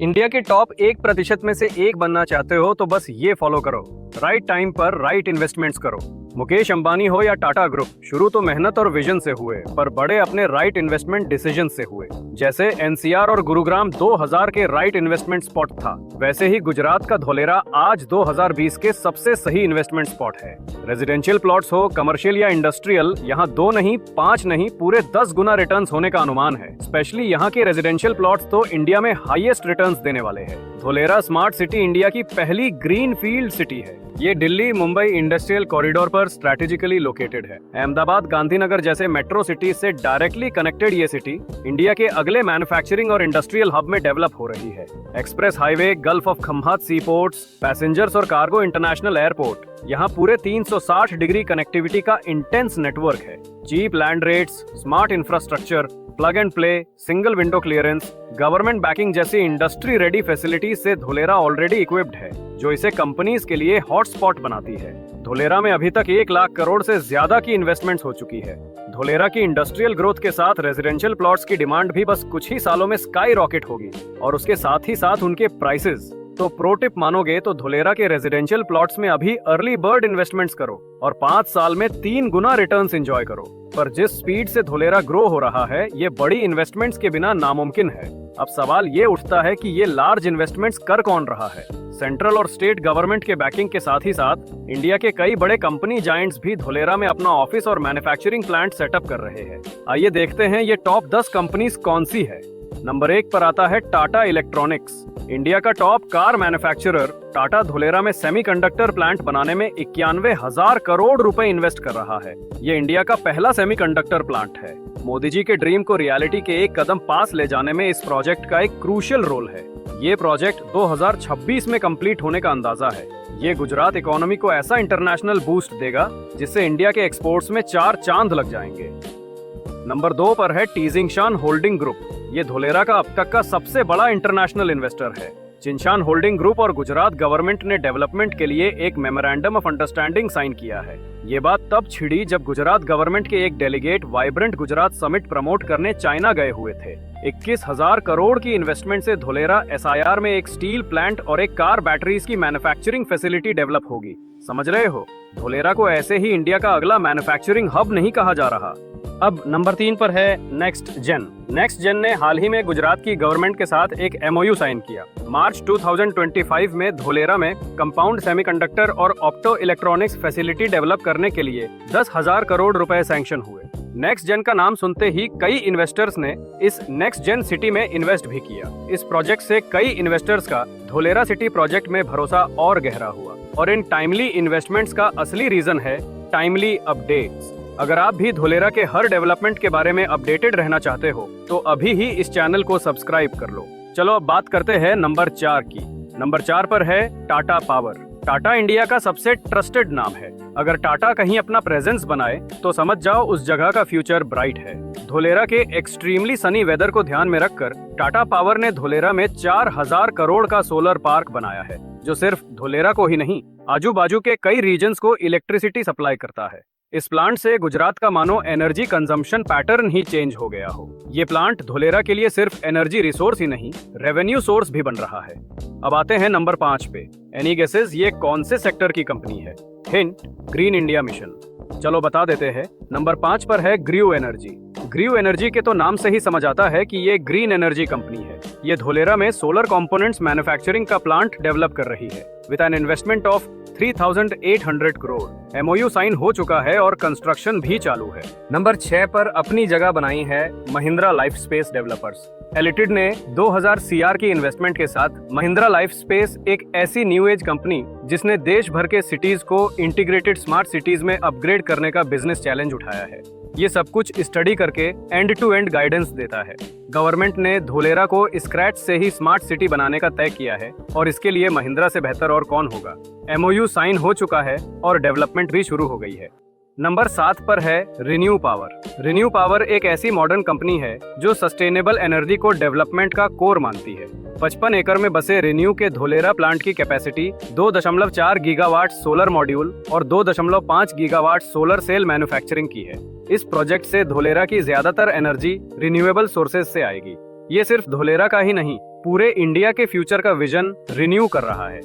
India के top 1% में से एक बनना चाहते हो तो बस ये फॉलो करो। राइट टाइम पर राइट इन्वेस्टमेंट्स करो। मुकेश अंबानी हो या टाटा ग्रुप, शुरू तो मेहनत और विजन से हुए, पर बड़े अपने राइट इन्वेस्टमेंट डिसीजन से हुए। जैसे एनसीआर और गुरुग्राम 2000 के राइट इन्वेस्टमेंट स्पॉट था, वैसे ही गुजरात का धोलेरा आज 2020 के सबसे सही इन्वेस्टमेंट स्पॉट है। रेजिडेंशियल प्लॉट्स हो, कमर्शियल या इंडस्ट्रियल, यहाँ 2 नहीं 5 नहीं पूरे 10 गुना रिटर्न्स होने का अनुमान है। स्पेशली यहाँ के रेजिडेंशियल प्लॉट्स तो इंडिया में हाईएस्ट रिटर्न्स देने वाले हैं। धोलेरा स्मार्ट सिटी इंडिया की पहली ग्रीन फील्ड सिटी है। ये दिल्ली मुंबई इंडस्ट्रियल कॉरिडोर पर स्ट्रैटेजिकली लोकेटेड है। अहमदाबाद गांधीनगर जैसे मेट्रो सिटी से डायरेक्टली कनेक्टेड ये सिटी इंडिया के अगले मैन्युफैक्चरिंग और इंडस्ट्रियल हब में डेवलप हो रही है। Express highway, gulf of Khambhat sea ports, passengers और कार्गो इंटरनेशनल एयरपोर्ट, यहाँ पूरे 360 डिग्री कनेक्टिविटी का इंटेंस नेटवर्क है। Cheap land rates, smart infrastructure, plug and play, single window clearance, government backing जैसी इंडस्ट्री रेडी फैसिलिटीज से धोलेरा ऑलरेडी इक्विप्ड है, जो इसे कंपनीज के लिए हॉटस्पॉट बनाती है। धोलेरा में अभी तक 1 लाख करोड़ से ज्यादा की इन्वेस्टमेंट्स हो चुकी है। धोलेरा की इंडस्ट्रियल ग्रोथ के साथ रेजिडेंशियल प्लॉट्स की डिमांड भी बस कुछ ही सालों में स्काई रॉकेट होगी, और उसके साथ ही साथ उनके प्राइसेस। तो प्रो टिप मानोगे तो धोलेरा के रेजिडेंशियल प्लॉट्स में अभी अर्ली बर्ड इन्वेस्टमेंट्स करो और 5 साल में 3 गुना रिटर्न्स एंजॉय करो। पर जिस स्पीड से धोलेरा ग्रो हो रहा है, ये बड़ी इन्वेस्टमेंट्स के बिना नामुमकिन है। अब सवाल ये उठता है कि ये लार्ज इन्वेस्टमेंट्स कर कौन रहा है। सेंट्रल और स्टेट गवर्नमेंट के बैकिंग के साथ ही साथ इंडिया के कई बड़े कंपनी जायंट्स भी धोलेरा में अपना ऑफिस और मैन्युफैक्चरिंग प्लांट सेटअप कर रहे हैं। आइए देखते हैं ये टॉप 10 कंपनीज कौन सी है। नंबर 1 पर आता है टाटा इलेक्ट्रॉनिक्स। इंडिया का top car manufacturer Tata Dholera में सेमीकंडक्टर प्लांट बनाने में 91,000 करोड़ रुपए इन्वेस्ट कर रहा है। ये इंडिया का पहला सेमीकंडक्टर प्लांट है। मोदी जी के ड्रीम को रियलिटी के एक कदम पास ले जाने में इस प्रोजेक्ट का एक क्रूशियल रोल है। ये प्रोजेक्ट 2026 में कंप्लीट होने का अंदाजा है। ये गुजरात इकोनॉमी को ऐसा इंटरनेशनल बूस्ट देगा जिससे इंडिया के एक्सपोर्ट्स में 4 चांद लग जाएंगे। नंबर 2 पर है टिजिंगशान होल्डिंग ग्रुप। ये धोलेरा का अब तक का सबसे बड़ा इंटरनेशनल इन्वेस्टर है। जिनशान होल्डिंग ग्रुप और गुजरात गवर्नमेंट ने डेवलपमेंट के लिए एक मेमोरेंडम ऑफ अंडरस्टैंडिंग साइन किया है। ये बात तब छिड़ी जब गुजरात गवर्नमेंट के एक delegate vibrant Gujarat summit promote करने चाइना गए हुए थे। 21,000 करोड़ की इन्वेस्टमेंट से धोलेरा एसआईआर में एक स्टील प्लांट और एक कार बैटरीज की मैन्युफैक्चरिंग फैसिलिटी डेवलप होगी। समझ रहे हो, धोलेरा को ऐसे ही इंडिया का अगला मैन्युफैक्चरिंग हब नहीं कहा जा रहा। अब नंबर 3 पर है नेक्स्ट जेन। नेक्स्ट जेन ने हाल ही में गुजरात की गवर्नमेंट के साथ एक एमओयू साइन किया। मार्च 2025 में धोलेरा में कंपाउंड सेमीकंडक्टर और ऑप्टो इलेक्ट्रॉनिक्स फैसिलिटी डेवलप करने के लिए 10,000 करोड़ रुपए सैंक्शन हुए। नेक्स्ट जेन का नाम सुनते ही कई इन्वेस्टर्स ने इस नेक्स्ट जेन सिटी में इन्वेस्ट भी किया। इस प्रोजेक्ट से कई इन्वेस्टर्स का धोलेरा सिटी प्रोजेक्ट में भरोसा और गहरा हुआ। और इन टाइमली इन्वेस्टमेंट्स का असली रीजन है टाइमली अपडेट्स। अगर आप भी धोलेरा के हर डेवलपमेंट के बारे में अपडेटेड रहना चाहते हो तो अभी ही इस चैनल को सब्सक्राइब कर लो। चलो अब बात करते हैं नंबर 4 की। नंबर 4 पर है टाटा पावर। टाटा इंडिया का सबसे ट्रस्टेड नाम है। अगर टाटा कहीं अपना प्रेजेंस बनाए तो समझ जाओ उस जगह का फ्यूचर ब्राइट है। धोलेरा के एक्सट्रीमली सनी वेदर को ध्यान में रखकर टाटा पावर ने धोलेरा में 4,000 करोड़ का सोलर पार्क बनाया है, जो सिर्फ धोलेरा को ही नहीं, आजू बाजू के कई रीजन्स को इलेक्ट्रिसिटी सप्लाई करता है। इस प्लांट से गुजरात का मानो एनर्जी कंजम्पशन पैटर्न ही चेंज हो गया हो। ये प्लांट धोलेरा के लिए सिर्फ एनर्जी रिसोर्स ही नहीं, रेवेन्यू सोर्स भी बन रहा है। अब आते हैं नंबर 5 पे। एनी गेसेस ये कौन से सेक्टर की कंपनी है? Hint, green India mission. चलो बता देते हैं। नंबर 5 पर है ग्रीव एनर्जी। ग्रीव एनर्जी के तो नाम से ही समझ आता है कि ये ग्रीन एनर्जी कंपनी है। ये धोलेरा में सोलर कंपोनेंट्स मैन्युफैक्चरिंग का प्लांट डेवलप कर रही है with an investment of 3,800 crore. MOU sign हो चुका है और कंस्ट्रक्शन भी चालू है। नंबर 6 पर अपनी जगह बनाई है महिंद्रा लाइफ स्पेस डेवलपर्स। एलिटिड ने 2000 सीआर की इन्वेस्टमेंट के साथ महिंद्रा लाइफ स्पेस एक ऐसी न्यू एज कंपनी जिसने देश भर के सिटीज को इंटीग्रेटेड स्मार्ट सिटीज में अपग्रेड करने का बिजनेस चैलेंज उठाया है। ये सब कुछ स्टडी करके एंड टू एंड गाइडेंस देता है। गवर्नमेंट ने धोलेरा को स्क्रैच से ही स्मार्ट सिटी बनाने का तय किया है और इसके लिए महिंद्रा से बेहतर और कौन होगा। एमओयू साइन हो चुका है और डेवलपमेंट भी शुरू हो गई है। नंबर 7 पर है रिन्यू पावर। रिन्यू पावर एक ऐसी मॉडर्न कंपनी है जो सस्टेनेबल एनर्जी को डेवलपमेंट का कोर मानती है। 55 एकड़ में बसे रिन्यू के धोलेरा प्लांट की कैपेसिटी 2.4 गीगावाट सोलर मॉड्यूल और 2.5 गीगावाट सोलर सेल मैन्युफैक्चरिंग की है। इस प्रोजेक्ट से धोलेरा की ज्यादातर एनर्जी रिन्यूएबल सोर्सेज से आएगी। ये सिर्फ धोलेरा का ही नहीं पूरे इंडिया के फ्यूचर का विजन रिन्यू कर रहा है।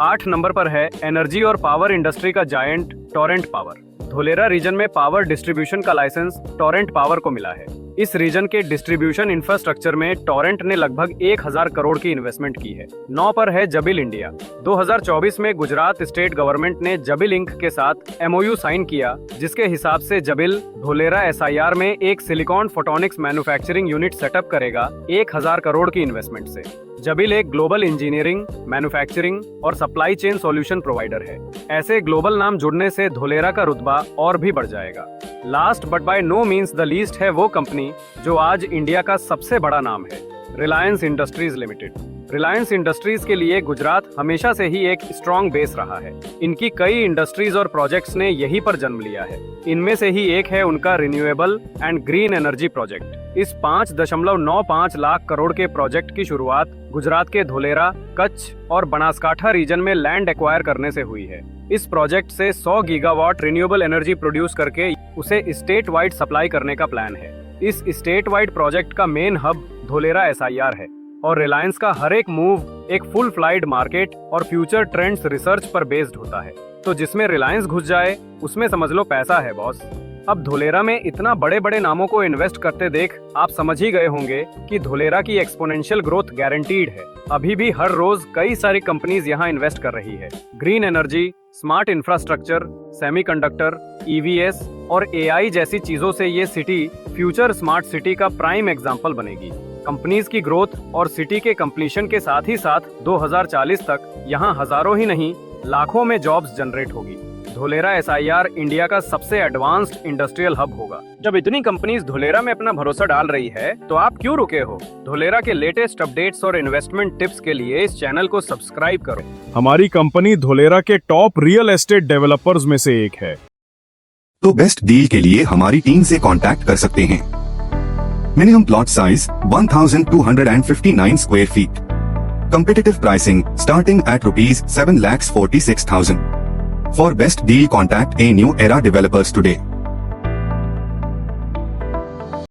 8 नंबर पर है एनर्जी और पावर इंडस्ट्री का giant Torrent Power. Dholera region में पावर डिस्ट्रीब्यूशन का लाइसेंस टोरेंट पावर को मिला है। इस रीजन के डिस्ट्रीब्यूशन इंफ्रास्ट्रक्चर में टोरेंट ने लगभग 1000 करोड़ की इन्वेस्टमेंट की है। 9 पर है जबिल इंडिया। 2024 में गुजरात स्टेट गवर्नमेंट ने जबिल इंक के साथ MOU साइन किया, जिसके हिसाब से जबिल धोलेरा SIR में एक silicon photonics manufacturing unit setup करेगा 1000 करोड़ की इन्वेस्टमेंट से। जबिल एक ग्लोबल इंजीनियरिंग, मैन्युफैक्चरिंग और सप्लाई चेन सॉल्यूशन प्रोवाइडर है। ऐसे ग्लोबल नाम जुड़ने से धोलेरा का रुतबा और भी बढ़ जाएगा। Last but by no means the least है वो कंपनी जो आज इंडिया का सबसे बड़ा नाम है, Reliance industries limited. Reliance industries के लिए गुजरात हमेशा से ही एक स्ट्रॉन्ग बेस रहा है। इनकी कई इंडस्ट्रीज और प्रोजेक्ट्स ने यहीं पर जन्म लिया है। इनमें से ही एक है उनका renewable and green energy project. इस 5.95 लाख करोड़ के प्रोजेक्ट की शुरुआत गुजरात के धोलेरा, कच्छ और बनासकाठा रीजन में लैंड एक्वायर करने से हुई है। इस प्रोजेक्ट से 100 गीगावाट रिन्यूएबल एनर्जी प्रोड्यूस करके उसे स्टेट वाइड सप्लाई करने का प्लान है। इस स्टेट वाइड प्रोजेक्ट का मेन हब धोलेरा SIR है और रिलायंस का हर एक मूव एक फुल फ्लाइड मार्केट और फ्यूचर ट्रेंड्स रिसर्च पर बेस्ड होता है। तो जिसमें रिलायंस घुस जाए उसमें समझ लो पैसा है बॉस। अब धोलेरा में इतना बड़े बड़े नामों को इन्वेस्ट करते देख आप समझ ही गए होंगे कि धोलेरा की एक्सपोनेंशियल ग्रोथ गारंटीड है। अभी भी हर रोज कई सारी कंपनीज यहाँ इन्वेस्ट कर रही है। Green energy, smart infrastructure, semiconductor, EVS और AI जैसी चीजों से ये सिटी फ्यूचर स्मार्ट सिटी का प्राइम एग्जाम्पल बनेगी। कंपनीज की ग्रोथ और सिटी के कंप्लीशन के साथ ही साथ 2040 तक यहाँ हजारों ही नहीं लाखों में जॉब्स जनरेट होगी। धोलेरा SIR इंडिया का सबसे एडवांस्ड इंडस्ट्रियल हब होगा। जब इतनी कंपनीज धोलेरा में अपना भरोसा डाल रही है तो आप क्यों रुके हो? धोलेरा के लेटेस्ट अपडेट्स और इन्वेस्टमेंट टिप्स के लिए इस चैनल को सब्सक्राइब करो। हमारी कंपनी धोलेरा के टॉप रियल एस्टेट डेवलपर्स में से एक है। तो बेस्ट डील के लिए हमारी टीम से कांटेक्ट कर सकते हैं। Minimum plot size 1259 square feet. Competitive pricing starting at ₹7,46,000. For best deal contact A New Era Developers today.